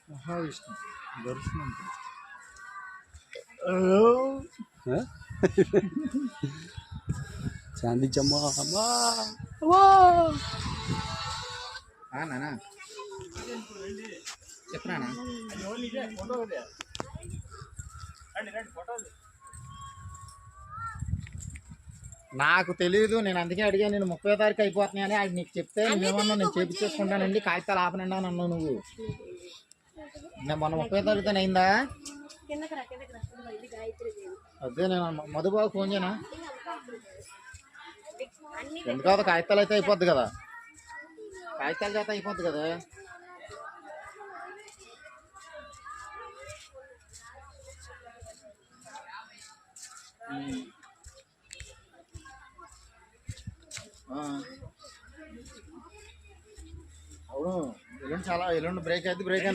మహావిష్ణు దర్శనం. చాందీ చమ్మా నానా చెప్పనా నాకు తెలియదు. నేను అందుకే అడిగాను. నేను 30వ తారీఖు అయిపోతున్నాయని ఆయన నీకు చెప్తే నేనేమన్నా నేను చేపించేసుకుంటానండి కాగితాలు ఆపనండి అని అన్నావు నువ్వు. నేను మొన్న 30వ తారీఖుతో అయిందా? అదే నేను మధుబాబు ఫోన్ చేయనా? ఎందుకు కాగితాలు అయితే అయిపోద్ది కదా, కాగితాల చేత అయిపోద్ది కదా. అవును, ఎల్లుండి బ్రేక్ అయితే బ్రేక్